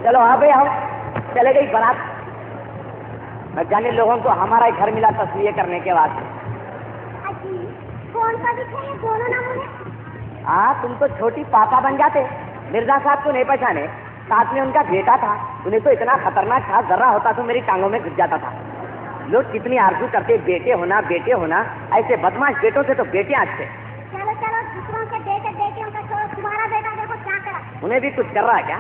चलो अबे आओ, चले गई बारात। न जाने लोगों को हमारा ही घर मिला तस्वीर करने के बाद। कौन सा दिखे ये दोनों नमूने? हाँ, तुम तो छोटी पापा बन जाते। मिर्जा साहब को नहीं पहचाने, साथ में उनका बेटा था। उन्हें तो इतना खतरनाक था, जर्रा होता तो मेरी टांगों में घुस जाता था। लोग कितनी आरज़ू करते बेटे होना बेटे होना। ऐसे बदमाश बेटों से तो बेटे अच्छे। चलो चलो, दूसरों के बेटियों का छोड़ो, तुम्हारा बेटा देखो क्या करा। उन्हें भी कुछ कर रहा है क्या?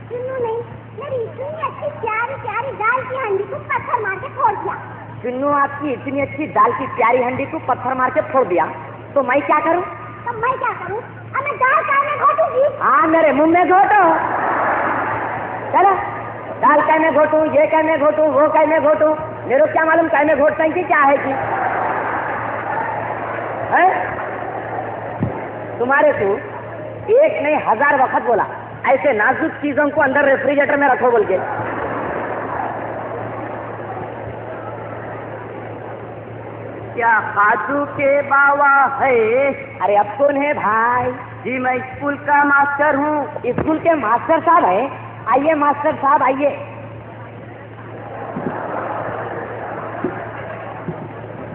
सुनो नहीं, मेरी इतनी अच्छी प्यारी प्यारी दाल की हंडी को पत्थर मार के फोड़ दिया। चुन्नू, आपकी इतनी अच्छी दाल की प्यारी हंडी को पत्थर मार के फोड़ दिया तो मैं क्या करूं? तो मैं क्या करूं? अब मैं दाल काय में घोटूंगी? हाँ, मेरे मुंह में घोटो। चलो, दाल काय में घोटूं, ये काय में घोटूं, वो काय में घोटूं। मेरे को क्या मालूम काय में घोटता है कि क्या है कि है? तुम्हारे को एक नहीं 1000 वक्त बोला ऐसे नाजुक चीजों को अंदर रेफ्रिजरेटर में रखो बोल के। क्या काजू के बावा है? अरे अब कौन है भाई? जी मैं स्कूल का मास्टर हूँ। स्कूल के मास्टर साहब है? आइए मास्टर साहब आइए।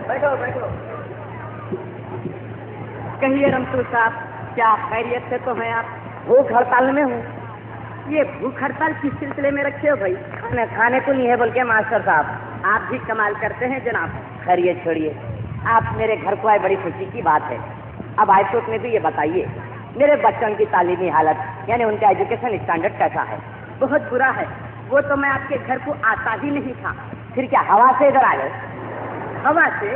बैठो बैठो। कहिए रमतू साहब, क्या खैरियत से तो हैं आप? भूख हड़ताल में हूँ। ये भूख हड़ताल किस सिलसिले में रखे हो भाई? खाने को नहीं है बोल के मास्टर साहब। आप भी कमाल करते हैं जनाब। खैरियत छोड़िए, आप मेरे घर को आए बड़ी खुशी की बात है। अब आए तो में भी ये बताइए, मेरे बच्चों की तालीमी हालत यानी उनका एजुकेशन स्टैंडर्ड कैसा है? बहुत बुरा है। वो तो मैं आपके घर को आता ही नहीं था। फिर क्या हवा से इधर आ गए? हवा से?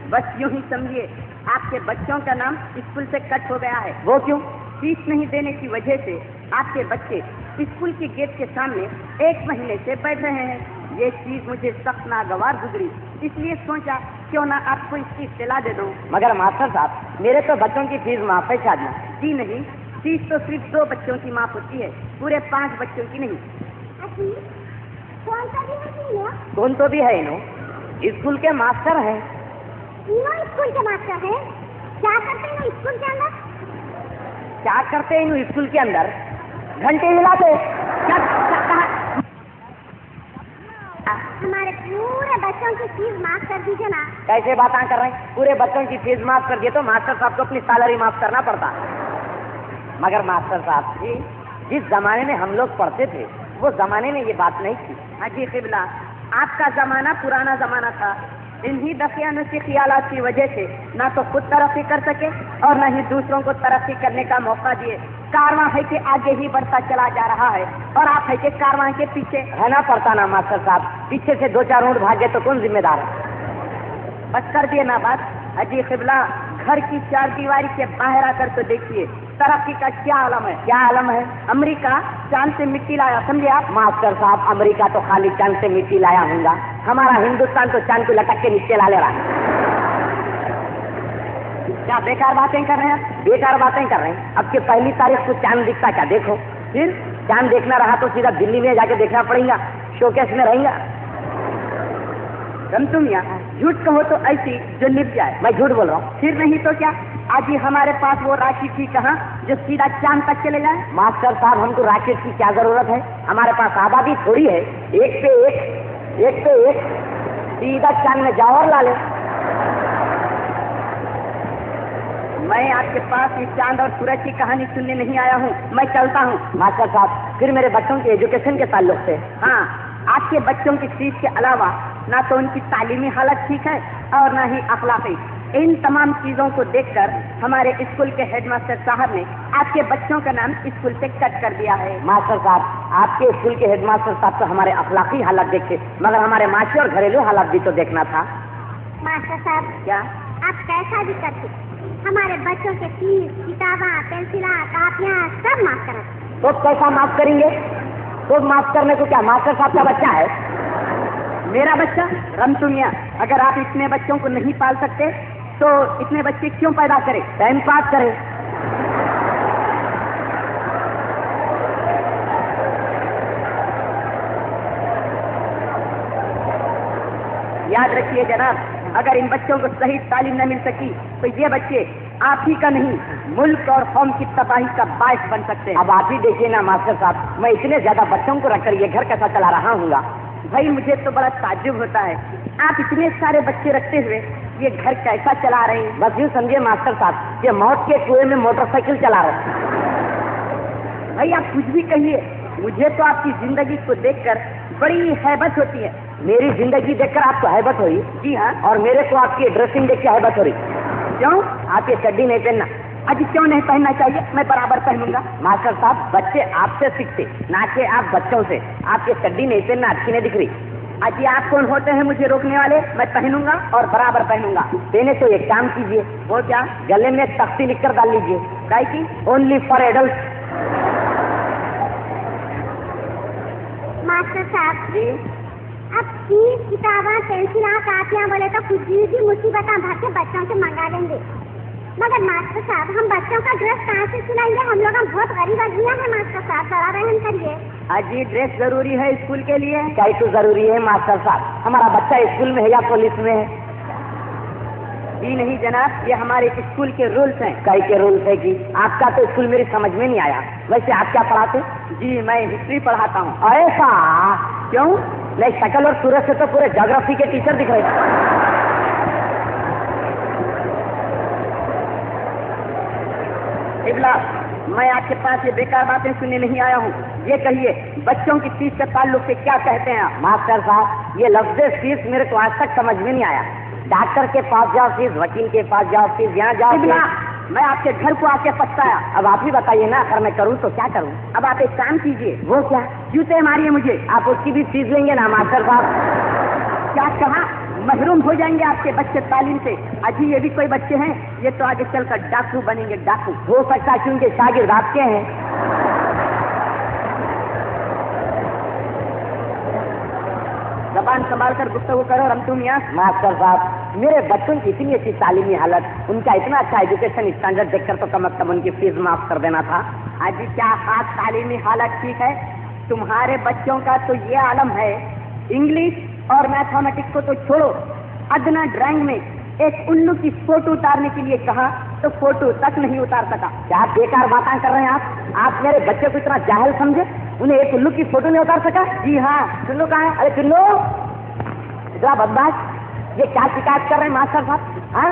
बस यूं ही समझिए, आपके बच्चों का नाम स्कूल से कट हो गया है। वो क्यों? फीस नहीं देने की वजह से आपके बच्चे स्कूल के गेट के सामने 1 महीने से बैठ रहे हैं। ये चीज मुझे सख्त नागवार गुजरी, इसलिए सोचा क्यों ना आपको इसकी इत्तला दे दूं। मगर मास्टर साहब, मेरे तो बच्चों की फीस माफ है शादी। जी नहीं, फीस तो सिर्फ 2 बच्चों की माफ होती है, पूरे 5 बच्चों की नहीं। कौन सा भी है? कौन तो भी है इनो? स्कूल के मास्टर है। स्कूल के मास्टर है? क्या करते हैं स्कूल के अंदर? क्या करते हैं स्कूल के अंदर? घंटे हिलाते। क्या हमारे पूरे बच्चों की फीस माफ कर दीजिए ना। कैसे बातें कर रहे हैं? पूरे बच्चों की फीस माफ कर दिए तो मास्टर साहब को अपनी सैलरी माफ करना पड़ता। मगर मास्टर साहब जी, जिस जमाने में हम लोग पढ़ते थे वो जमाने में ये बात नहीं थी। हाजी क़िबला, आपका जमाना पुराना जमाना था। इन्हीं दकियानुसी ख्यालात की वजह से ना तो खुद तरक्की कर सके और न ही दूसरों को तरक्की करने का मौका दिए। कारवां है कि आगे ही बढ़ता चला जा रहा है और आप है कि कारवां के पीछे रहना पड़ता ना मास्टर साहब। पीछे से 2-4 ऊँट भागे तो कौन जिम्मेदार है? बस कर दिए ना बात। हाजी क़िबला, घर की 4 दीवारी के बाहर आकर तो देखिए तरक्की का क्या आलम है। क्या आलम है? अमेरिका चांद से मिट्टी लाया, समझे आप? मास्टर साहब, अमेरिका तो खाली चांद से मिट्टी लाया होगा, हमारा हिंदुस्तान तो चांद को लटक के नीचे ला ले रहा है। क्या बेकार बातें कर रहे हैं? बेकार बातें कर रहे हैं। अब के 1 तारीख को चांद दिखता क्या? देखो, फिर चांद देखना रहा तो सीधा दिल्ली में जाके देखना पड़ेगा, शोकेस में रहेगा। तुम यहाँ झूठ कहो तो ऐसी जो निप जाए। मैं झूठ बोल रहा हूँ? फिर नहीं तो क्या? आज ही हमारे पास वो राशि थी कहाँ जो सीधा चांद तक चले जाए? मास्टर साहब, हमको राकेट की क्या जरूरत है? हमारे पास आबादी थोड़ी है। एक पे एक सीधा चांद में जाओ और ला ले। मैं आपके पास इस चांद और सूरज की कहानी सुनने नहीं आया हूँ, मैं चलता हूँ। मास्टर साहब, फिर मेरे बच्चों के एजुकेशन के ताल्लुक से। हाँ, आपके बच्चों की फीस के अलावा ना तो उनकी तालीमी हालत ठीक है और ना ही अखलाकी। इन तमाम चीजों को देखकर हमारे स्कूल के हेडमास्टर साहब ने आपके बच्चों का नाम स्कूल से कट कर दिया है। मास्टर साहब, आपके स्कूल के हेडमास्टर साहब तो हमारे अखलाकी हालत देखते, मगर हमारे माशी और घरेलू हालत भी तो देखना था। मास्टर साहब, क्या आप कैसा भी करते, हमारे बच्चों के फीस, किताबा, पेंसिला, कापियाँ सब माफ करा। तो कैसा माफ करेंगे? तो माफ करने को क्या मास्टर साहब का बच्चा है? मेरा बच्चा? रमतुमिया, अगर आप इतने बच्चों को नहीं पाल सकते तो इतने बच्चे क्यों पैदा करें? टाइम पास करें। याद रखिए जनाब, अगर इन बच्चों को सही तालीम न मिल सकी तो ये बच्चे आप ही का नहीं, मुल्क और कौम की तबाही का बायस बन सकते हैं। अब आप ही देखिए ना मास्टर साहब, मैं इतने ज्यादा बच्चों को रखकर ये घर कैसा चला रहा हूँ। भाई मुझे तो बड़ा ताज्जुब होता है, आप इतने सारे बच्चे रखते हुए ये घर कैसा चला रहे हैं। बस यूँ समझिए मास्टर साहब, ये मौत के कुएं में मोटरसाइकिल चला रहे। भाई आप कुछ भी कहिए, मुझे तो आपकी जिंदगी को देखकर बड़ी हैबत होती है। मेरी जिंदगी देखकर आपको हैबत हुई? जी हाँ। और मेरे को आपकी ड्रेसिंग देख के हैबत हो रही। क्यों? आप ये चड्डी नहीं पहनना। अजी क्यों नहीं पहनना चाहिए, मैं बराबर पहनूंगा। मास्टर साहब, बच्चे आपसे सीखते, ना कि आप बच्चों से। आपके चड्डी नहीं पहनना अच्छी नहीं दिख रही। अजी आप कौन होते हैं मुझे रोकने वाले? मैं पहनूंगा और बराबर पहनूंगा। पहने तो एक काम कीजिए। वो क्या? गले में तख्ती लिखकर डाल लीजिए। काय की? Only for adult. मास्टर साहब जी, अब फीस, किताबें, पेंसिल, कापियाँ बोले तो कुछ भी मुसीबत भर के बच्चों से मंगा लेंगे। मगर मास्टर साहब, हम बच्चों का ड्रेस कहाँ से सिलाएंगे? हम लोग बहुत गरीब आदमी हैं मास्टर साहब, जरा रहम करिए। अजी ड्रेस जरूरी है स्कूल के लिए? क्या तो जरूरी है मास्टर साहब? हमारा बच्चा स्कूल में है या पुलिस में है? जी नहीं जनाब, ये हमारे स्कूल के रूल्स हैं। कई के रूल्स है कि आपका तो स्कूल मेरी समझ में नहीं आया। वैसे आप क्या पढ़ाते? जी मैं हिस्ट्री पढ़ाता हूँ। ऐसा? क्यों? नहीं, शक्ल और सूरत से तो पूरे ज्योग्राफी के टीचर दिख रहे हैं। इबला, मैं आपके पास ये बेकार बातें सुनने नहीं आया हूँ। ये कहिए, बच्चों की फीस के ताल्लुक से क्या कहते हैं आप? मास्टर साहब, ये लफ्ज़ फीस मेरे को आज तक समझ में नहीं आया। डॉक्टर के पास जाओ फीस, वकील के पास जाओ फीस, यहाँ जाओ। इबला, मैं आपके घर को आके पछताया। अब आप ही बताइए ना, अगर मैं करूँ तो क्या करूँ? अब आप एक काम कीजिए। वो क्या? जूते मारिए मुझे। आप उसकी भी फीस लेंगे ना मास्टर साहब? क्या कहा? महरूम हो जाएंगे आपके बच्चे तालीम से। अजी ये भी कोई बच्चे हैं? ये तो आगे चलकर डाकू बनेंगे, डाकू। हो सकता है क्योंकि शागिर्द आपके हैं। जबान संभाल कर गुफ्तगू करो रमतू मियां। मास्टर साहब, मेरे बच्चों की इतनी अच्छी तालीमी हालत, उनका इतना अच्छा एजुकेशन स्टैंडर्ड देखकर तो कम से कम उनकी फीस माफ कर देना था। अजी क्या खास तालीमी हालत ठीक है? तुम्हारे बच्चों का तो ये आलम है, इंग्लिश और मैथमेटिक्स को तो छोड़ो, अदना ड्राइंग में एक उल्लू की फोटो उतारने के लिए कहा तो फोटो तक नहीं उतार सका। क्या बेकार बातें कर रहे हैं आप? आप मेरे बच्चे को इतना जाहिल समझे? उन्हें एक उल्लू की फोटो नहीं उतार सका? जी हाँ। चुल्लू कहाँ है? अरे चुल्लू, इतना बदमाश, ये क्या शिकायत कर रहे हैं मास्टर साहब? हाँ,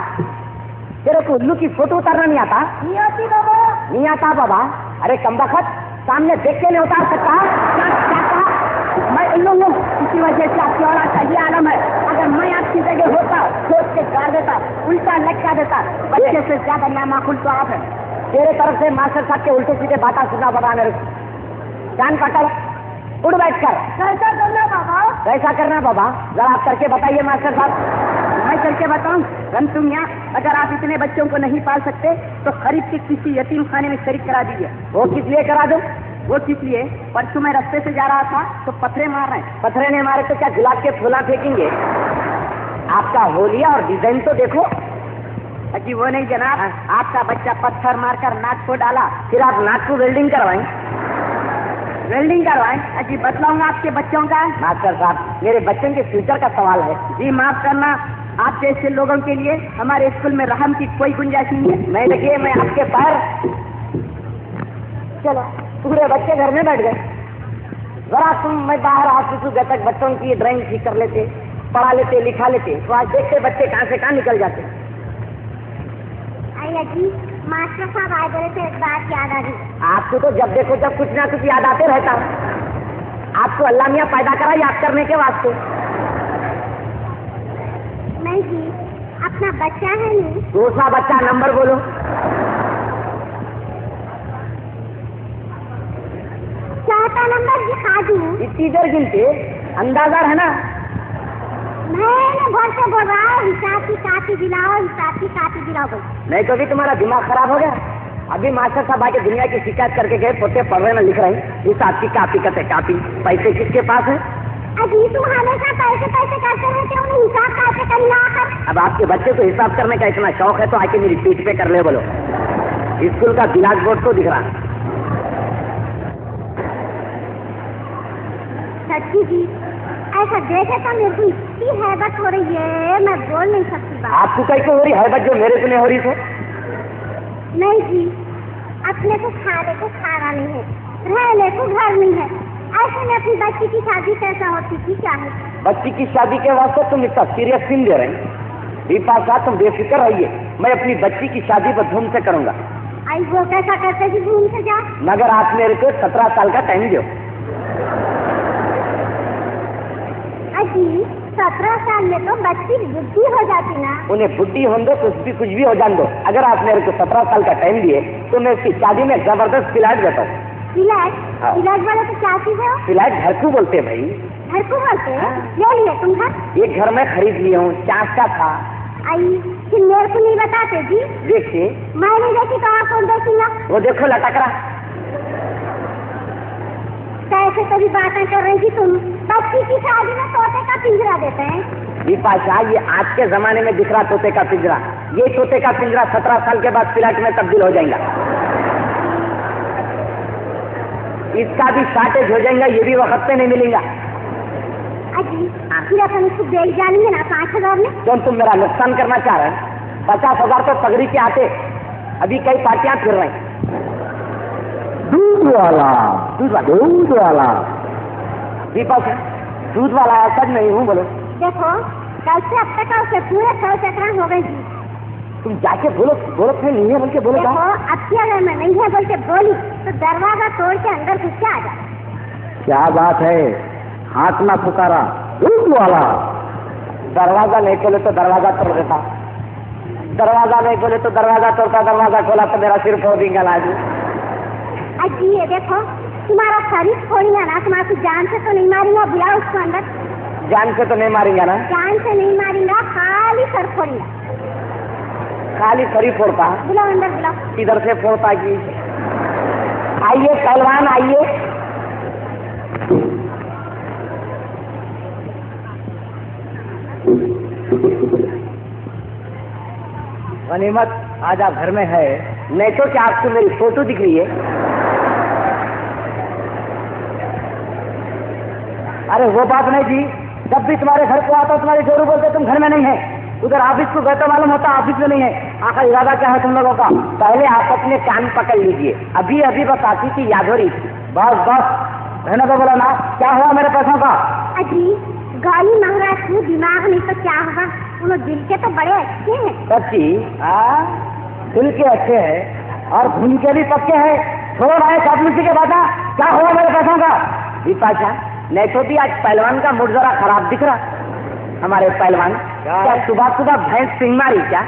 तेरे को उल्लू की फोटो उतारना नहीं आता? नहीं आती बाबा। नहीं आता बाबा? अरे कमबख्त, सामने देख के नहीं उतार सकता? क्या कहा? मैं उल्लू हूँ, इसी वजह से आपकी औलाद का ये आलम है। अगर मैं आपकी जगह होता, सोच के गाड़ देता, उल्टा लटका देता। बच्चे से ज्यादा नामाकुल तो आप है। तेरे तरफ से मास्टर साहब के उल्टे सीधे बातें सुनना पड़ा मेरे को। कान पकड़, उड़ बैठ कर। कैसा करना बाबा? कैसा करना बाबा? जरा आप करके बताइए मास्टर साहब। मैं करके बताऊं? रंतु मियां, अगर आप इतने बच्चों को नहीं पाल सकते तो खरीद के किसी यतीम खाने में शरीक करा दीजिए। वो किस लिए करा दो? वो किस लिए? परसों मैं रास्ते से जा रहा था तो पत्थरे मार रहे हैं। पत्थरे नहीं मारे तो क्या गुलाब के फूला फेंकेंगे? आपका होलिया और डिजाइन तो देखो। अजी वो नहीं जनाब, आपका बच्चा पत्थर मारकर नाक को डाला। फिर आप नाक को वेल्डिंग करवाएं? वेल्डिंग करवाएं? अजी बतलाऊंगा आपके बच्चों का। मास्टर साहब, मेरे बच्चों के फ्यूचर का सवाल है। जी माफ करना, आप जैसे लोगों के लिए हमारे स्कूल में रहम की कोई गुंजाइश नहीं है। मैं देखिए, मैं आपके पैर। चलो, पूरे बच्चे घर में बैठ गए। जरा मैं बाहर ऑफिस गए तक बच्चों की ड्राइंग ठीक कर लेते, पढ़ा लेते, लिखा लेते, तो आज देखते बच्चे कहाँ से कहाँ निकल जाते। अरे जी, मास्टर साहब आए बोले तो एक बात याद आ गई। आपको तो जब देखो जब कुछ ना कुछ याद आते रहता। आपको अल्लाह मियाँ पैदा करा याद करने के वास्ते। नहीं जी, अपना बच्चा है नहीं। दूसरा बच्चा, नंबर बोलो। चौथा नंबर दिखा दूं? इतनी देर गिनते, अंदाजा है ना? मैंने घर से बोल रहा है हिसाब की कापी दिलाओ, हिसाब की कापी दिलाओ बोल। नहीं तो भी तुम्हारा दिमाग खराब हो गया। अभी मास्टर साहब आके दुनिया की शिकायत करके गए, पोते पढ़ रहे ना लिख रहे हैं। हिसाब की कापी करते कापी, पैसे किसके पास है? अजी तुम हमेशा पैसे पैसे करते रहते हो, उन्हें हिसाब कैसे करना आकर? अब आपके बच्चे को हिसाब करने का इतना शौक है तो आके मेरी पीठ पे कर ले बोलो। स्कूल का ब्लैक बोर्ड तो दिख रहा। सच्ची जी, ऐसा देखे तो मेरे को इतनी हैबत हो रही है, मैं बोल नहीं सकती बात। आपको कहीं को हो रही हैबत जो मेरे को नहीं हो रही? नहीं जी, अपने को खाने को खाना नहीं है, रहने को घर नहीं है, ऐसे में अपनी बच्ची की शादी कैसा होती थी क्या है? बच्ची की शादी के वास्ते तुम इतना सीरियस सीन दे रहे हैं? बिपाशा तुम बेफिक्र रहिए, मैं अपनी बच्ची की शादी पर धूम से करूंगा। आई वो कैसा करते जी घूम से जा? मगर आप मेरे को 17 साल का टाइम दो। अजी 17 साल में तो बच्ची बुद्धि हो जाती ना। उन्हें बुद्धि हो दो, कुछ भी हो जान दो, अगर आप मेरे को 17 साल का टाइम दिए तो मैं उसकी शादी में जबरदस्त फ्लैट देता हूँ। फ्लैट? फ्लैट वाले तो क्या चीज है? फ्लैट घर को बोलते हैं भाई। घर को बोलते हैं? ले लिए तुम घर? ये घर मैं खरीद लिया हूँ, चांस का था। आई कि मेरे को नहीं बताते जी? देखिए मैं नहीं देखी तो आप कौन देखेंगे? वो देखो लटक रहा। कैसे कभी बातें कर रही थी तुम? बच्ची की शादी में तोते का पिंजरा देते हैं। बिपाशा ये आज के जमाने में दिख रहा तोते का पिंजरा, ये तोते का पिंजरा 17 साल के बाद फ्लैट में तब्दील हो जाएगा। इसका भी शॉर्टेज हो जाएगा, ये भी वक्त पे नहीं मिलेगा। अजी फिर अपन इसको बेच जाएंगे ना 5,000 में। क्यों तुम मेरा नुकसान करना चाह रहे हैं? 50,000 तो पगड़ी के आते, अभी कई पार्टियां फिर रही। दूध वाला दीपक दूध वाला है, सच नहीं हूँ बोलो। देखो कल से अब तक उसे पूरे 100 चक्रा हो गई थी। तुम जाके बोलो फिर नहीं है बोल के बोलो। देखो अब की अगर मैं नहीं है बोल के बोली तो दरवाजा तोड़ के अंदर घुस के आ जा। क्या बात है, हाथ ना पुकारा दूध वाला। दरवाजा नहीं खोले तो दरवाजा तोड़ देता, दरवाजा नहीं खोले तो दरवाजा तोड़ता, दरवाजा खोला तो मेरा सिर फोड़ देंगे लाजू। अजी ये देखो तुम्हारा शरीर फोड़ेगा ना, तुम्हारी जान से तो नहीं मारेंगे, बुलाओ उसको अंदर। जान से तो नहीं मारेंगे ना? जान से नहीं मारेंगे, खाली सर फोड़ेगा। खाली सरी फोड़ता? बुलाओ अंदर बुलाओ। इधर से फोड़ता की? आइए पहलवान आइए। गनीमत आज आप घर में है, नहीं तो क्या आपको मेरी फोटो दिख रही है? अरे वो बात नहीं जी, जब भी तुम्हारे घर को आता हूँ तुम्हारे जोरू बोलते तुम घर में नहीं है, उधर ऑफिस को गए तो मालूम होता ऑफिस में नहीं है। आखिर इरादा क्या है तुम लोगों का? पहले आप अपने कान पकड़ लीजिए, अभी अभी बताती थी याद हो रही। बस रहने दो, बोला ना क्या हुआ मेरे पैसों का? अजी गाली महाराज को दिमाग नहीं तो क्या होगा, उन दिल के तो बड़े अच्छे हैं। सच्ची दिल के अच्छे हैं और धुन के भी पक्के हैं। छोड़ो भाई चापलूसी के बात, क्या हुआ मेरे पैसों का? विपाशा नहीं तो भी आज पहलवान का मूड जरा खराब दिख रहा। हमारे पहलवान क्या सुबह सुबह भैंस सिंह मारी क्या?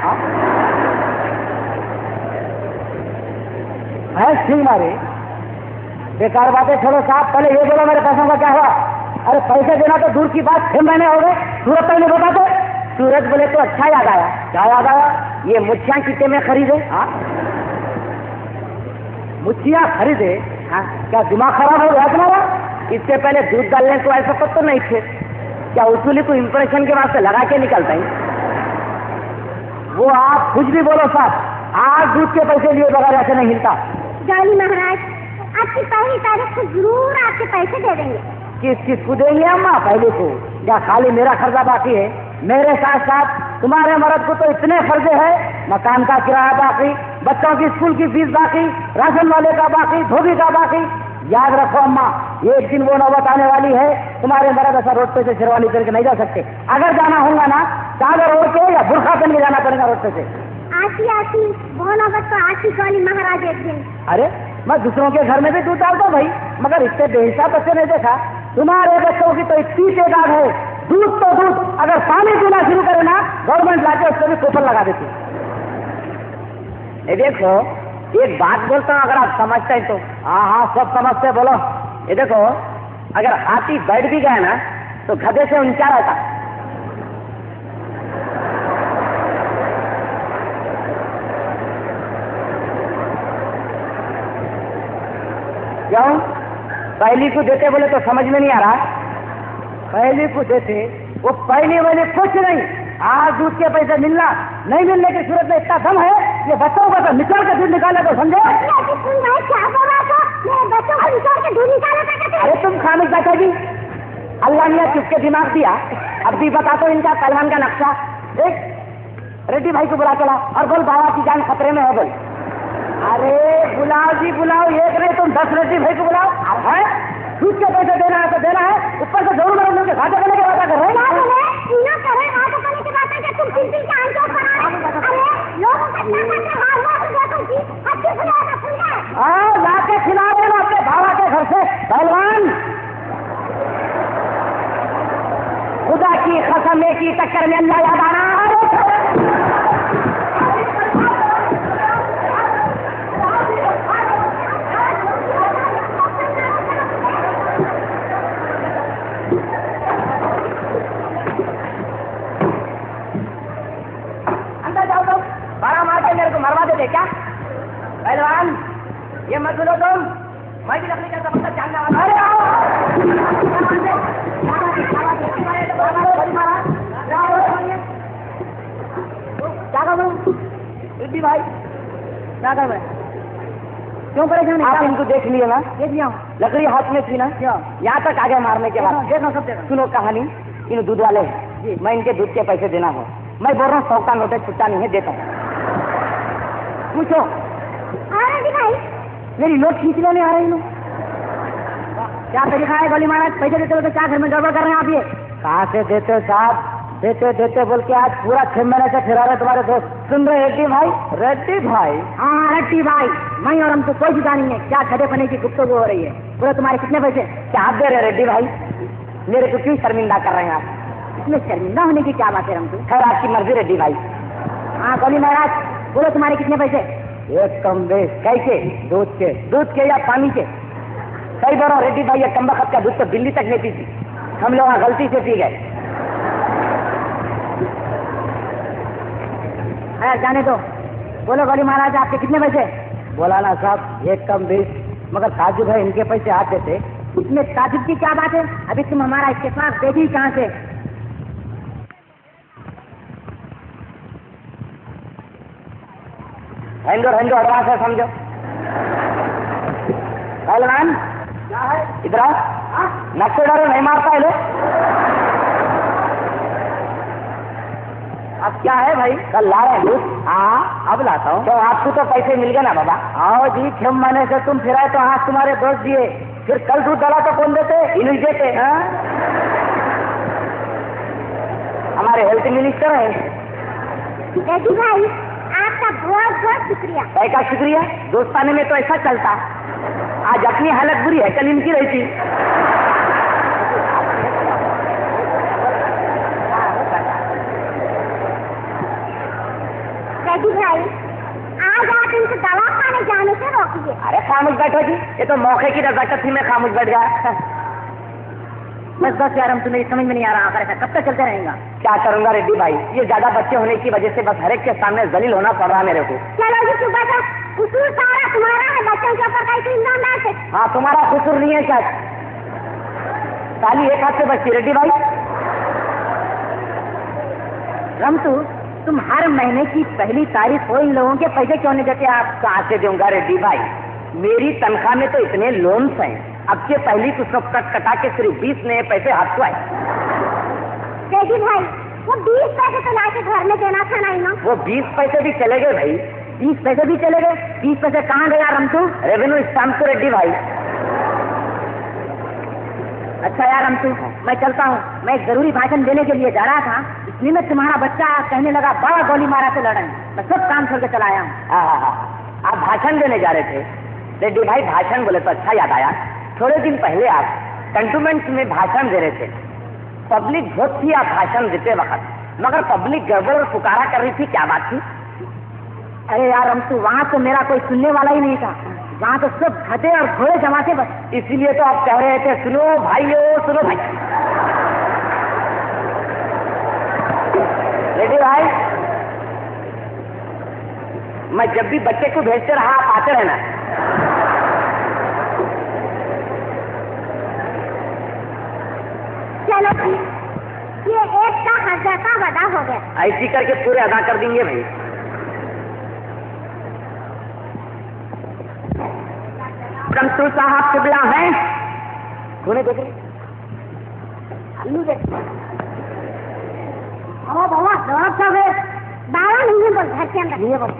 भैंस सिंह मारी? बेकार बातें छोड़ो साहब, पहले ये बोलो मेरे पैसों का क्या हुआ? अरे पैसे देना तो दूर की बात, 6 महीने हो गए सूरत तक नहीं बताते। सूरज बोले तो अच्छा याद आया। क्या याद आया? ये मुच्छियाँ कितने में खरीदे? मुच्छियाँ खरीदे? क्या दिमाग खराब हो गया तुम्हारा? इससे पहले दूध डालने को ऐसा तो नहीं थे क्या? उसूली को इंप्रेशन के वास्ते लगा के निकलता है वो। आप कुछ भी बोलो साहब, आज दूध के पैसे लिए बगैर ऐसे नहीं हिलता। गाली महाराज आपकी पहली तारीख को जरूर आपके पैसे दे देंगे। किस को देंगे अम्मा? पहले को क्या खाली मेरा खर्चा बाकी है? मेरे साथ साथ तुम्हारे मर्द को तो इतने खर्चे हैं, मकान का किराया बाकी, बच्चों की स्कूल की फीस बाकी, राशन वाले का बाकी, धोबी का बाकी। याद रखो अम्मा, एक दिन वो नौबत आने वाली है, तुम्हारे मर्द ऐसा रोड पे से शेरवानी करके नहीं जा सकते। अगर जाना होगा ना चादर ओढ़ के या बुरखा पहन के जाना पड़ेगा रोड पे से। आती वो नौबत तो आती गाली महाराज एक दिन। अरे मैं दूसरों के घर में भी दूध डालता भाई, मगर इससे बेहिसाब बच्चे नहीं देखा। तुम्हारे बच्चों की तो इतनी तादाद है, दूध तो दूध, अगर पानी पीना शुरू करे ना गवर्नमेंट लाके उसको भी कूपन लगा देती। ये देखो एक बात बोलता हूँ, अगर आप समझते हैं तो। हाँ सब समझते, बोलो। ये देखो अगर हाथी बैठ भी गया ना तो गधे से ऊंचा रहता। क्यों? पहली को देते बोले तो समझ में नहीं आ रहा। पहली को देते वो पहली वाले कुछ नहीं, आज दूध के पैसे मिलना नहीं मिलने की सूरत में इतना दम है, ये बच्चों को तो निकाल के दूध निकाले तो समझो। अरे तुम खामिश बैठे जी, अल्लाह ने चुपके दिमाग दिया। अब भी बता दो इनका पहलवान का नक्शा। एक रेड्डी भाई को बुला चला और बोल बाबा की जान खतरे में है बोल। अरे बुलाओ जी बुलाओ, एक नहीं तुम 10 रेड्डी भाई को बुलाओ। है दूध के पैसे देना है तो देना है, ऊपर से जरूर मेरे लोग घाटे करने की बात कर रहे हैं। तुम चिंतित कान क्यों करा रहे? अरे लोगों का क्या करते हाल हुआ तो देखो जी, अच्छी सुनाएगा सुन ले। हाँ लाके खिला देना अपने भावा के घर से पहलवान। खुदा की कसम की टक्कर में अल्लाह याद आना। मरवा दे क्या पहलवान? ये मत बोलो तुम, मैं भी नकली करता मतलब जानना वाला। अरे आओ क्या कर रेड्डी भाई, क्या कर रहे? क्यों परेशान? आप इनको देख लिए ना? देख लिया। लकड़ी हाथ में थी ना, यहाँ तक आगे मारने के बाद देखना सब देखना। सुनो कहानी, इन दूध वाले जी, मैं इनके दूध के पैसे देना हो। मैं बोल रहा हूँ 100 का नोट छुट्टा नहीं है, देता हूँ। पूछो। भाई मेरी नोट खींच लेने आ रही हूँ। क्या तरीका है गोली महाराज? पैसे देते हो तो क्या घर में गड़बड़ कर रहे हैं आप? ये कहाँ से देते हो साहब? देते देते बोल के आज पूरा 6 महीने से फिरा रहे तुम्हारे दोस्त। सुन रहे रेड्डी भाई? रेड्डी भाई? हाँ रेड्डी भाई, मैं और हम तो कोई जुदा नहीं है। क्या खड़े पने की गुफ्तगू हो रही है? बोलो तुम्हारे कितने पैसे? क्या आप दे रहे रेड्डी भाई? मेरे को क्यों शर्मिंदा कर रहे हैं आप? इसमें शर्मिंदा होने की क्या बात है? हम तो खैर आपकी मर्जी रेड्डी भाई। हाँ गोली महाराज बोलो तुम्हारे कितने पैसे? एक कम बेस कैसे? दूध के या पानी के? सही बोलो रेड्डी भाई, ये कम वक्त का दूध तो दिल्ली तक नहीं पीती, हम लोग गलती से पी गए। जाने दो। बोलो गोली महाराज आपके कितने पैसे? बोला ना साहब, एक कम बेस, मगर ताजुब है इनके पैसे आते थे। इसमें ताजुब की क्या बात है? अभी तुम हमारा इसके पास देखी कहाँ से? हैंडो एडवांस है समझो। पहलवान क्या है? इधर आओ। नक्शे डालो, नहीं मारता है लोग। अब क्या है भाई? कल ला रहे हैं। हाँ अब लाता हूँ। तो आपको तो पैसे मिल गए ना बाबा? आओ जी, 6 महीने से तुम फिराए तो आज तुम्हारे दोस्त दिए, फिर कल दूध डाला तो कौन देते? इन्हीं देते। हमारे हेल्थ मिनिस्टर है। रेड्डी भाई आपका बहुत बहुत शुक्रिया। का शुक्रिया? दोस्ताने में तो ऐसा चलता। आज अपनी हालत बुरी है, कल इनकी रहती। रेड्डी भाई आज आप इनको दवा खाने जाने से रोकिए। अरे खामोश बैठो जी, ये तो मौके की नजाकत थी, मैं खामोश बैठ गया। बस यार, हम तुम्हें समझ में नहीं आ रहा आखिर ऐसा कब तक चलते रहेगा? क्या करूंगा रेड्डी भाई, ये ज्यादा बच्चे होने की वजह से बस हर एक के सामने जलील होना पड़ रहा मेरे को। चलो जी सुबह का कसूर सारा तुम्हारा है, बच्चों के ऊपर कैसे इल्जाम डालते? हाँ तुम्हारा कसूर नहीं है क्या? ताली एक हाथ से बचती रेड्डी भाई। रमतू, तुम हर महीने की पहली तारीख को इन लोगों के पैसे क्यों नहीं देते? आप कहाँ से दूंगा रेड्डी भाई? मेरी तनख्वाह में तो इतने लोन्स हैं, अब के पहली तो सब कट कटा के सिर्फ 20 नए पैसे हाथ को आए। रेड्डी भाई वो 20 पैसे तो लाके घर में देना था ना इन्हों? वो 20 पैसे भी चले गए भाई। 20 पैसे भी चले गए? 20 पैसे कहाँ गया रमतू? रेवेन्यू स्टाम्प को रेड्डी भाई। अच्छा यार रमतू, मैं चलता हूँ, मैं एक जरूरी भाषण देने के लिए जा रहा था, इसलिए मैं तुम्हारा बच्चा कहने लगा बड़ा गोली मारा से लड़ें, मैं सब काम छोड़ के चला आया हूँ। आप भाषण देने जा रहे थे रेड्डी भाई? भाषण बोले तो अच्छा याद आया, थोड़े दिन पहले आप कंटोनमेंट में भाषण दे रहे थे। पब्लिक बहुत थी आप भाषण देते वक्त, मगर पब्लिक गड़बड़ और पुकारा कर रही थी, क्या बात थी? अरे यार रमतू, वहाँ तो मेरा कोई सुनने वाला ही नहीं था, वहाँ तो सब खटे और घोड़े जमा थे बस। इसीलिए तो आप कह रहे थे सुनो भाइयों सुनो भाई। रेड्डी भाई, मैं जब भी बच्चे को भेजते रहा आप आते रहना। चलो ये एक का 1000 का वादा हो गया। ऐसी करके पूरे अदा कर देंगे भाई। कंसुल साहब किबला हैं, सुने देख रहे बाबा नहीं है, बोल घर के अंदर नहीं है बोल।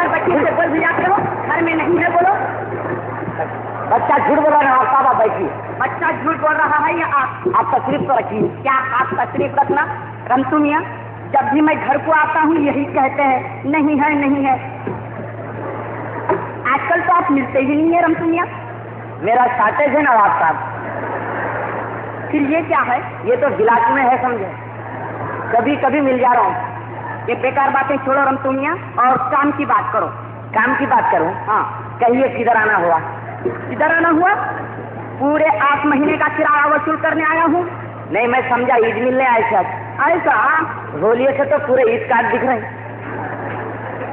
अगर बच्चे से बोल भी जाते हो घर में नहीं है बोलो। बच्चा झूठ बोल रहा है नवाब साहब, आप बैठिए। बच्चा झूठ बोल रहा है या आप तशरीफ तो रखिए। क्या आप तशरीफ रखना? रमतू मियाँ, जब भी मैं घर को आता हूँ यही कहते हैं नहीं है नहीं है। आजकल तो आप मिलते ही नहीं है रमतू मियाँ। मेरा शॉर्टेज है नवाब साहब। फिर ये क्या है? ये तो गिलास में है समझे, कभी कभी मिल जा रहा हूँ। ये बेकार बातें छोड़ो रमतू मियाँ और काम की बात करो। काम की बात करूँ? हाँ, कहिए किधर आना हुआ? इधर आना हुआ? पूरे 8 महीने का किराया वसूल करने आया हूँ। नहीं, मैं समझा ईद मिलने आए थे। ऐसा? बोलिए से तो पूरे ईद कार्ड दिख रहे हैं।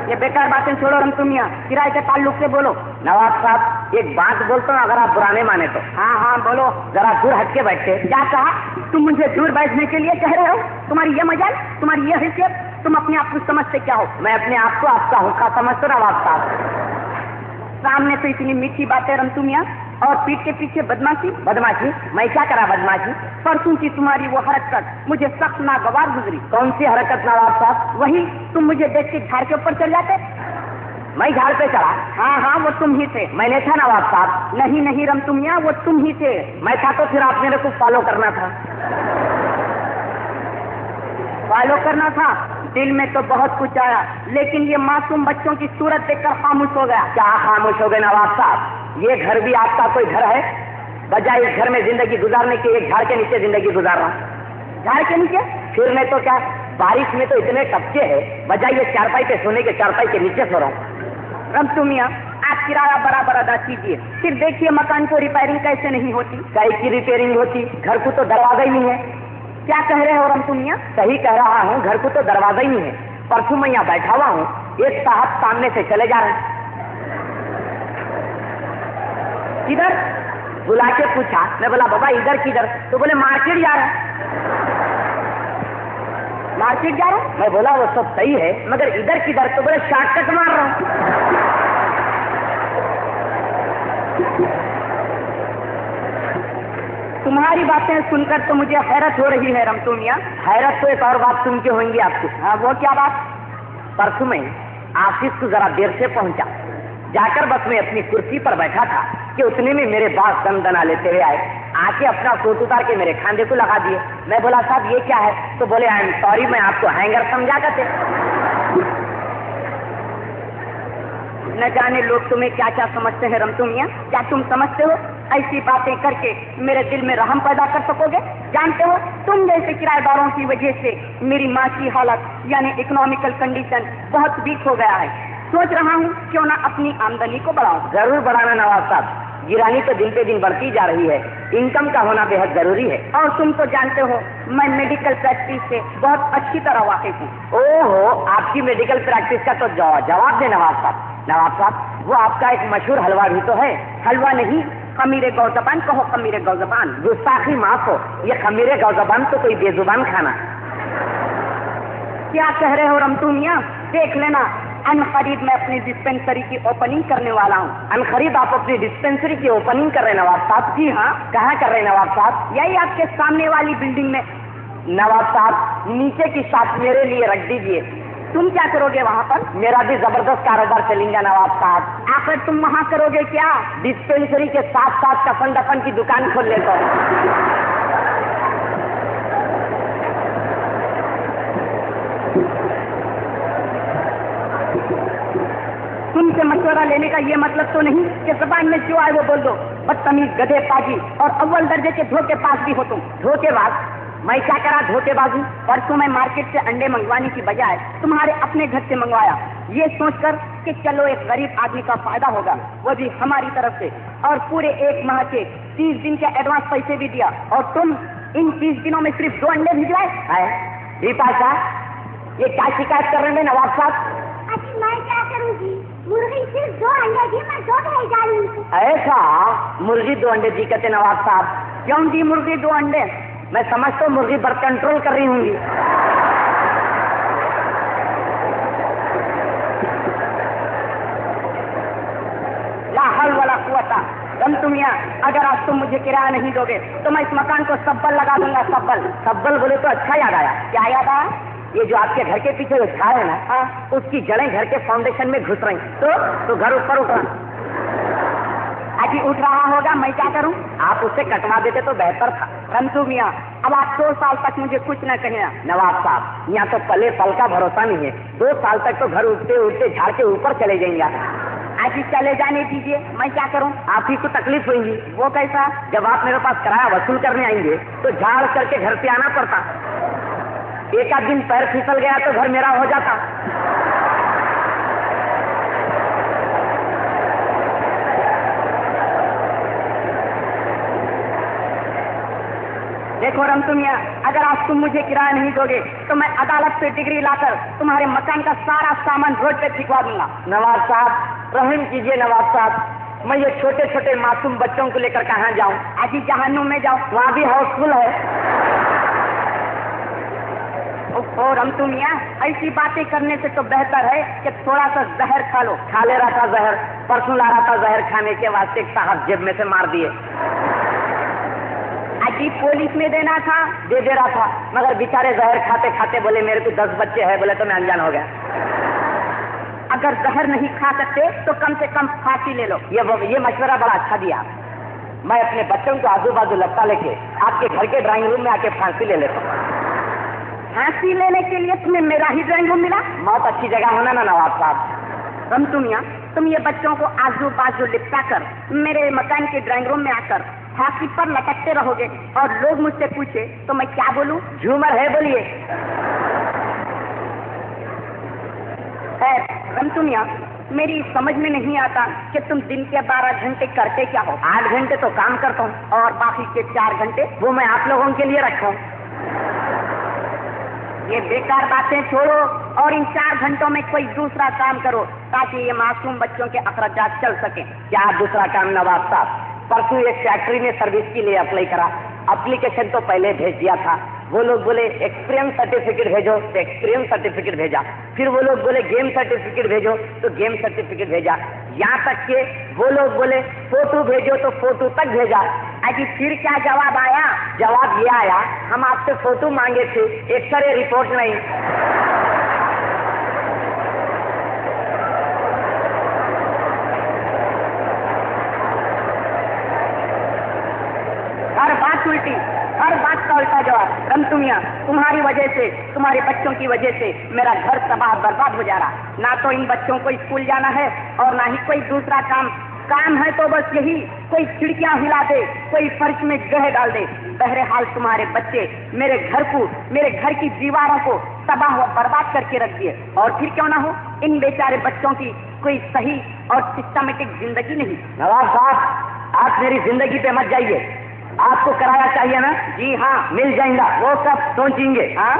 ये बेकार बातें छोड़ो रमतू मियाँ, किराए के ताल्लुक से बोलो। नवाब साहब एक बात बोलता हूँ, अगर आप पुराने माने तो। हाँ हाँ बोलो। जरा दूर हट के बैठते। क्या कहा? तुम मुझे दूर बैठने के लिए कह रहे हो? तुम्हारी ये मजाल, तुम्हारी ये हैसियत, तुम अपने आप को समझते क्या हो? मैं अपने आप को आपका हुक्का समझता नवाब साहब। सामने तो इतनी मीठी बातें रमतू मियाँ और पीठ के पीछे बदमाशी। बदमाशी? मैं क्या करा बदमाशी? परसों की तुम्हारी वो हरकत मुझे सख्त नागवार गुजरी। कौन सी हरकत नवाब साहब? वही, तुम मुझे देख के झाड़ के ऊपर चल जाते। मैं झाड़ पे चढ़ा? हाँ हाँ, वो तुम ही थे। मैंने था नवाब साहब? नहीं नहीं रमतू मियाँ, वो तुम ही थे। मैं था तो फिर आप मेरे को फॉलो करना था। फॉलो करना था? दिल में तो बहुत कुछ आया, लेकिन ये मासूम बच्चों की सूरत देखकर खामोश हो गया। क्या खामोश हो गए नवाब साहब? ये घर भी आपका कोई घर है? बजाय इस घर में जिंदगी गुजारने के एक झाड़ के नीचे जिंदगी गुजार रहा हूँ। झाड़ के नीचे? फिर नहीं तो क्या, बारिश में तो इतने टपके हैं, बजाय ये चारपाई पे सोने के चारपाई के नीचे सो रहा हूँ। रमतू मियाँ, आप किराया बराबर अदा कीजिए, फिर देखिए मकान को रिपेयरिंग कैसे नहीं होती। कई की रिपेयरिंग होती? घर को तो दरवाजा ही नहीं है। क्या कह रहे हो रमतू मियाँ? सही कह रहा हूँ, घर को तो दरवाजा ही नहीं है। परसों मैं यहाँ बैठा हुआ हूँ, एक साहब सामने से चले जा रहे हैं। इधर बुला के पूछा, मैं बोला बाबा इधर किधर? तो बोले मार्केट जा रहा है। मार्केट जा रहा है? मैं बोला वो सब सही है, मगर इधर किधर? तो बोले शॉर्टकट मार रहा हूँ। तुम्हारी बातें सुनकर तो मुझे हैरत हो रही है रमतू मियाँ। हैरत तो एक और बात सुन के होंगी आपको। हाँ, वो क्या बात? परसों में ऑफिस को जरा देर से पहुंचा, जाकर बस मैं अपनी कुर्सी पर बैठा था कि उतने में मेरे बास दंदना लेते हुए आए, आके अपना कोट उतार के मेरे खांधे को लगा दिए। मैं बोला साहब ये क्या है? तो बोले आई एम सॉरी, मैं आपको हैंगर समझा करते। न जाने लोग तुम्हें क्या क्या समझते हैं रमतू मियाँ। क्या तुम समझते हो ऐसी बातें करके मेरे दिल में रहम पैदा कर सकोगे? जानते हो, तुम जैसे किराएदारों की वजह से मेरी माँ की हालत यानी इकोनॉमिकल कंडीशन बहुत वीक हो गया है। सोच रहा हूँ क्यों ना अपनी आमदनी को बढ़ाऊं। जरूर बढ़ाना नवाब साहब, गिरानी तो दिन पे दिन बढ़ती जा रही है, इनकम का होना बेहद जरूरी है। और तुम तो जानते हो मैं मेडिकल प्रैक्टिस से बहुत अच्छी तरह वाकिफ हूँ। ओहो, आपकी मेडिकल प्रैक्टिस का तो जवाब दे नवाब साहब। नवाब साहब, वो आपका एक मशहूर हलवा भी तो है। हलवा नहीं, खमीरे गौजबान कहो, खमीरे गौजबान। गुस्ताखी माफ हो, ये खमीरे गौजबान तो कोई बेजुबान खाना। क्या कह रहे हो रमतू मियाँ? देख लेना, अनखरीद मैं अपनी डिस्पेंसरी की ओपनिंग करने वाला हूँ। अनखरीद आप अपनी डिस्पेंसरी की ओपनिंग कर रहे हैं नवाब साहब? जी हाँ। कहाँ कर रहे हैं नवाब साहब? यही आपके सामने वाली बिल्डिंग में। नवाब साहब नीचे की शॉप मेरे लिए रख दीजिए। तुम क्या करोगे वहाँ पर? मेरा भी जबरदस्त कारोबार चलेगा नवाब साहब। आखिर तुम वहाँ करोगे क्या? डिस्पेंसरी के साथ साथ कफन दफन की दुकान खोल लेता हूँ। तुमसे मशवरा लेने का ये मतलब तो नहीं कि जबान में जो आए वो बोल दो। बदतमीज, गधे पाजी और अव्वल दर्जे के धोखेबाज भी हो तुम। धोखेबाज? मैं क्या करा धोखेबाजी? परसों मैं मार्केट से अंडे मंगवाने की बजाय तुम्हारे अपने घर से मंगवाया, ये सोचकर कि चलो एक गरीब आदमी का फायदा होगा, वो भी हमारी तरफ से। और पूरे 1 माह के 30 दिन के एडवांस पैसे भी दिया, और तुम इन 30 दिनों में सिर्फ 2 अंडे भिजवाए। दीपाशा, ये क्या शिकायत कर रहे हैं नवाब साहब? अच्छा मैं क्या करूँगी? मुर्गी सिर्फ 2 अंडे दी, मैं 2 भेजा ली। ऐसा? मुर्गी 2 अंडे दी कहते नवाब साहब? क्यों दी मुर्गी 2 अंडे? मैं समझता हूँ मुर्गी बर्थ कंट्रोल कर रही होंगी। ला हौल वला कुव्वता। रमतू मियाँ, अगर आज तुम मुझे किराया नहीं दोगे तो मैं इस मकान को सब्बल लगा दूंगा। सब्बल? सब्बल बोले तो अच्छा याद आया। क्या याद आया? ये जो आपके घर के पीछे जो झाड़ है ना, उसकी जड़ें घर के फाउंडेशन में घुस रही, तो घर ऊपर उठ रहा। अजी उठ रहा होगा, मैं क्या करूं? आप उससे कटवा देते तो बेहतर था। रंतु मियाँ, अब आप 2 साल तक मुझे कुछ न कहे। नवाब साहब, यहाँ तो पले पल का भरोसा नहीं है। 2 साल तक तो घर उठते उठते झाड़ के ऊपर चले जाएंगे। अजी चले जाने दीजिए, मैं क्या करूं? आप ही को तकलीफ होगी। वो कैसा? जब आप मेरे पास किराया वसूल करने आएंगे तो झाड़ करके घर से आना पड़ता। एक आध दिन पैर फिसल गया तो घर मेरा हो जाता। देखो रंतु मियाँ, अगर आज तुम मुझे किराया नहीं दोगे तो मैं अदालत से डिग्री लाकर तुम्हारे मकान का सारा सामान रोड पे फेंकवा दूंगा। नवाब साहब रहम कीजिए। नवाब साहब, मैं ये छोटे छोटे मासूम बच्चों को लेकर कहाँ जाऊँ? अजी जहन्नुम में जाओ, वहाँ भी हाउसफुल है। ओ रंतु मियाँ, ऐसी बातें करने से तो बेहतर है कि थोड़ा सा जहर खा लो। खा ले रहा था जहर, परसों ला रहा था जहर खाने के वास्ते, एक साहब जेब में से मार दिए। अजी पुलिस में देना था, दे रहा था, मगर बेचारे जहर खाते खाते बोले मेरे को 10 बच्चे हैं, बोले तो मैं अनजान हो गया। अगर जहर नहीं खा सकते तो कम से कम फांसी ले लो। ये मशवरा बड़ा अच्छा दिया। मैं अपने बच्चों को आजू बाजू लपटा लेके आपके घर के ड्राइंग रूम में आके फांसी ले लेता हूँ। फांसी लेने के लिए तुम्हें मेरा ही ड्राइंग रूम मिला? बहुत अच्छी जगह होना ना नवाब साहब। रंतु मियाँ, तुम ये बच्चों को आजू बाजू लिपटा कर मेरे मकान के ड्राइंग रूम में आकर फांसी पर लटकते रहोगे और लोग मुझसे पूछे तो मैं क्या बोलूं? झूमर है बोलिए। रंतु मियाँ, मेरी समझ में नहीं आता कि तुम दिन के 12 घंटे करते क्या हो? 8 घंटे तो काम करता हूँ और बाकी के 4 घंटे वो मैं आप लोगों के लिए रखा हूँ। ये बेकार बातें छोड़ो और इन 4 घंटों में कोई दूसरा काम करो ताकि ये मासूम बच्चों के अखराजात चल सके। क्या दूसरा काम नवाब साहब? परसों एक फैक्ट्री में सर्विस के लिए अप्लाई करा। एप्लीकेशन तो पहले भेज दिया था। वो लोग बोले एक्सपीरियंस सर्टिफिकेट भेजो, तो एक्सपीरियंस सर्टिफिकेट भेजा। फिर वो लोग बोले गेम सर्टिफिकेट भेजो, तो गेम सर्टिफिकेट भेजा। यहाँ तक के वो लोग बोले फोटो भेजो, तो फोटो तक भेजा। अजी फिर क्या जवाब आया? जवाब ये आया, हम आपसे फोटो मांगे थे, एक्सरे रिपोर्ट नहीं। हर बात उल्टी, हर बात का उल्टा जवाब। रंतु मियाँ, तुम्हारी वजह से, तुम्हारे बच्चों की वजह से मेरा घर तबाह बर्बाद हो जा रहा। ना तो इन बच्चों को स्कूल जाना है और ना ही कोई दूसरा काम है तो बस यही, कोई खिड़कियां हिला दे, कोई फर्श में गह डाल दे। बहरहाल तुम्हारे बच्चे मेरे घर को, मेरे घर की दीवारों को तबाह व बर्बाद करके रख दिए। और फिर क्यों ना हो, इन बेचारे बच्चों की कोई सही और सिस्टमेटिक जिंदगी नहीं। नवाब साहब, आप मेरी जिंदगी पे मत जाइए। आपको किराया चाहिए ना? जी हाँ, मिल जाएगा, वो सब सोचेंगे। हाँ,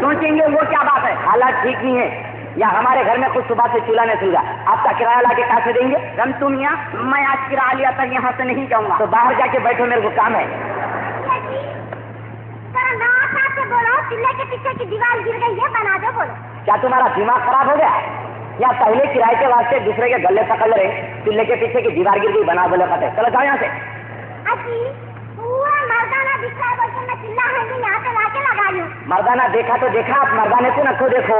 सोचेंगे वो क्या बात है? हालात ठीक नहीं है या हमारे घर में कुछ सुबह से चूल्हा नहीं सुलगा। आपका किराया लाके कैसे देंगे? रंतु मियाँ, मैं आज किराया लिया था, यहाँ से नहीं जाऊंगा। तो बाहर जाके बैठो, मेरे को काम है। बोलो, चिल्ले के पीछे की दीवार गिर गई है, बना दो। बोलो, क्या तुम्हारा दिमाग खराब हो गया? या पहले किराए के वास्ते दूसरे के गले पकड़ रहे, चिल्ले के पीछे की दीवार गिर गई, बना बोले पते। चलो जाओ यहाँ से। अजी पूरा मर्दाना दिख रहा है, बोल के मैं चिल्ला है यहाँ पे लाके लगा लूं। मर्दाना देखा तो देखा, आप मर्दाने को न खो देखो।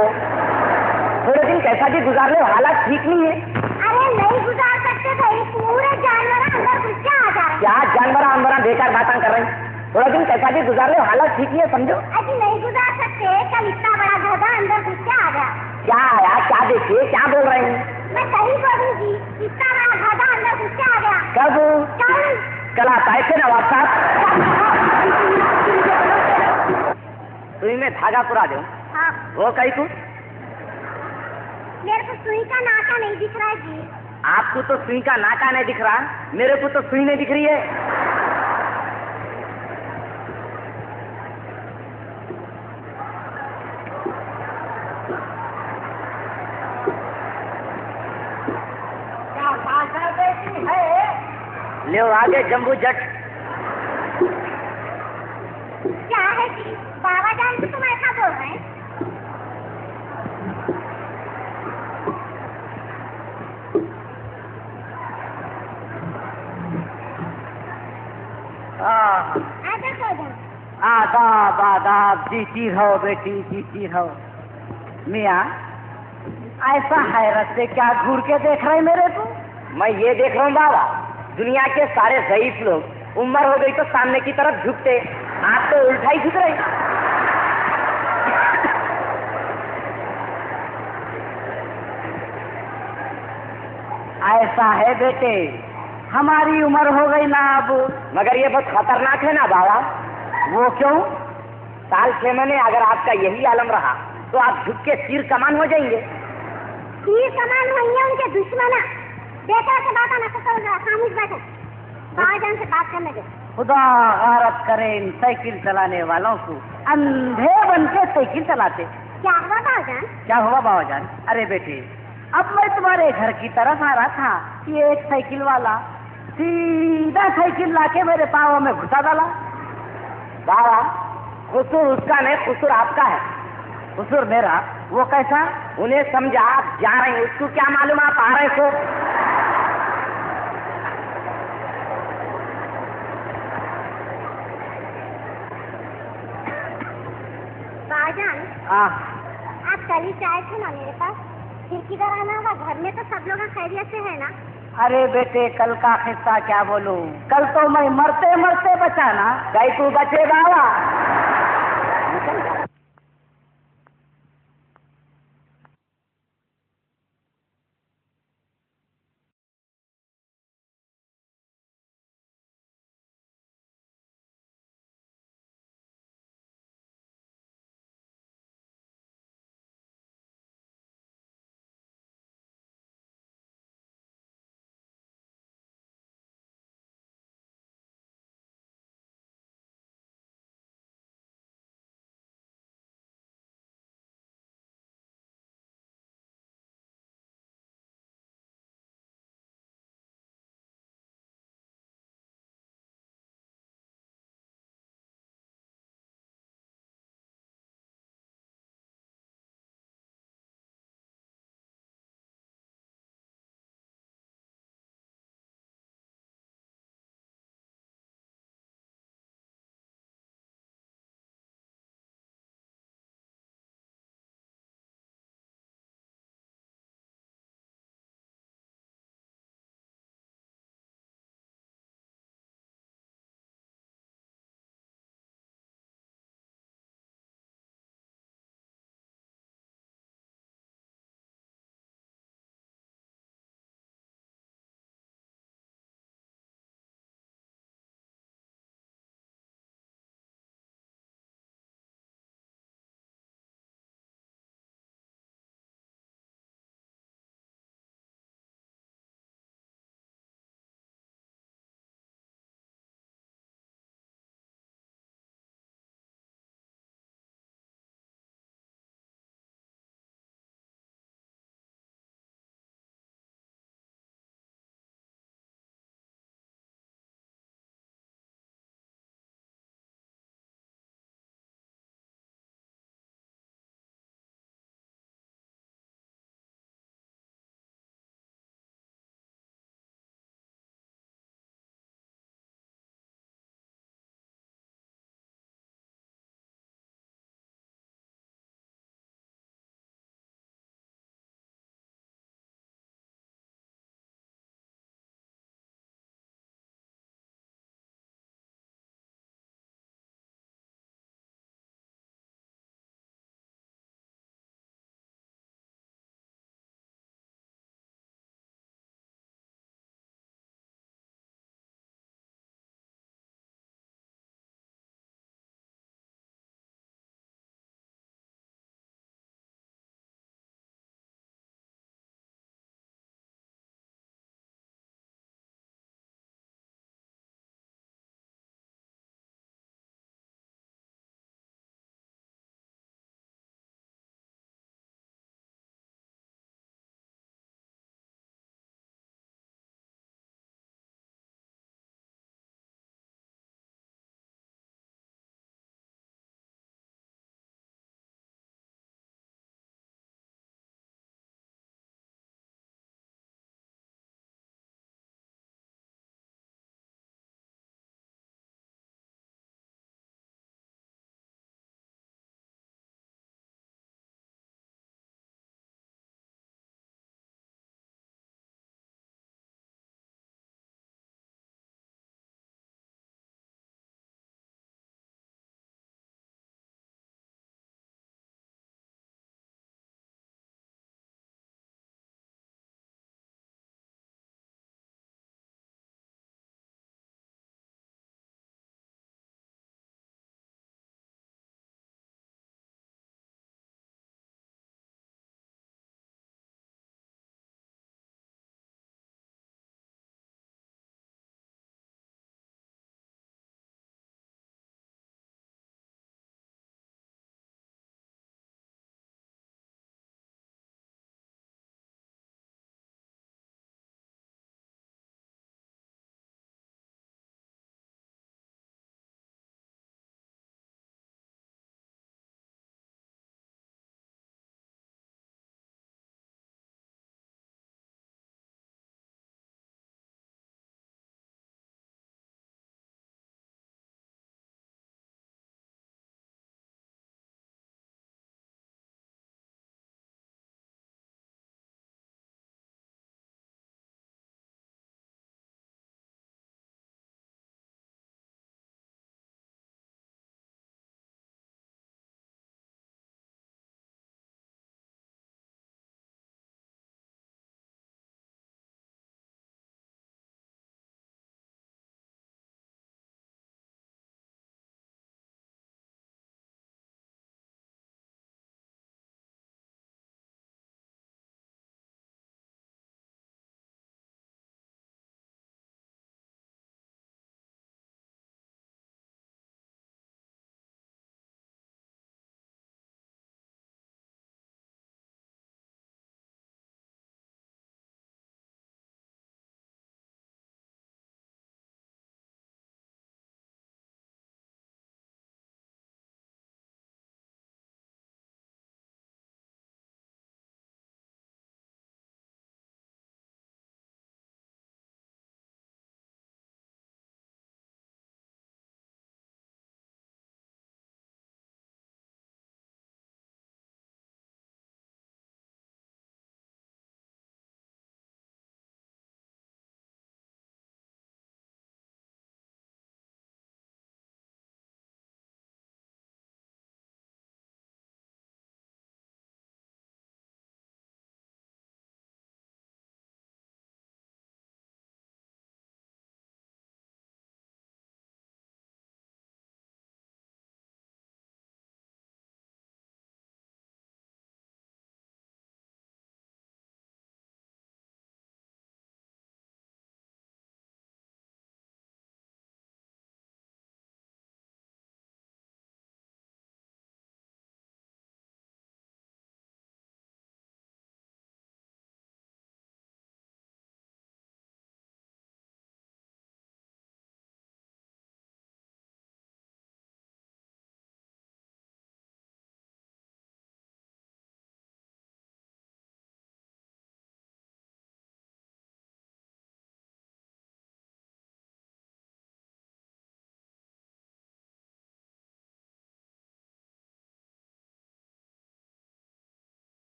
थोड़े दिन कैसा भी गुजार लो, हालात ठीक नहीं है। अरे नहीं गुजार सकते भाई, पूरे जानवर अंदर घुस के आ जा रहे। क्या जानवर बेकार बातें कर रहे हैं? थोड़ा दिन कैसा भी गुजार लो, हालात ठीक नहीं है, समझो। अजी नहीं गुजार सकते, कल इतना बड़ा गधा अंदर घुस के आ गया। क्या आया? क्या देखिए, क्या बोल रहे हैं? मैं सही बोली जी, इतना बड़ा गधा अंदर घुस के आ गया। कब? कल आता है थे नवाब साहब। सुई में धागा पुरा दो। हाँ। वो कहीं को? मेरे को सुई का नाका नहीं दिख रहा है जी। आपको तो सुई का नाका नहीं दिख रहा, मेरे को तो सुई नहीं दिख रही है। ले आगे जम्बू जट। क्या है जी? बाबा जान से तुम ऐसा बोल रहे हैं? आजा सो जा। आदाब आदाब, जीती रहो बेटी, जीती रहो। मियाँ, ऐसा हैरत से क्या घूर के देख रहे मेरे को? मैं ये देख रहा हूँ बाबा, दुनिया के सारे ज़ईफ लोग उम्र हो गई तो सामने की तरफ झुकते, आप तो उल्टा ही झुक रहे। ऐसा है बेटे, हमारी उम्र हो गई ना अब। मगर ये बहुत खतरनाक है ना बाबा। वो क्यों? साल 6 महीने अगर आपका यही आलम रहा तो आप झुक के तीर कमान हो जाएंगे। तीर कमान होंगे उनके दुश्मना। बेटा से बात ना करो, खामोश बैठो, बाबाजान से बात करने दे। खुदा गारत करे इन साइकिल चलाने वालों को, अंधे बन के साइकिल चलाते। क्या हुआ बाबाजान? क्या हुआ बाबाजान? अरे बेटे, अब मैं तुम्हारे घर की तरफ आ रहा था, ये एक साइकिल वाला सीधा साइकिल लाके मेरे पाँव में घुसा डाला। बाबा, कसूर उसका नहीं, कसूर आपका है। कसूर मेरा? वो कैसा? उन्हें समझा आप जा रहे हैं, उसको क्या मालूम आप आ रहे हो। बाबाजान, आप कल ही आए थे ना मेरे पास, फिर किधर आना होगा? घर में तो सब लोग खैरियत से है ना? अरे बेटे, कल का किस्सा क्या बोलूं, कल तो मैं मरते मरते बचा ना। कहीं तू बचे बाबा।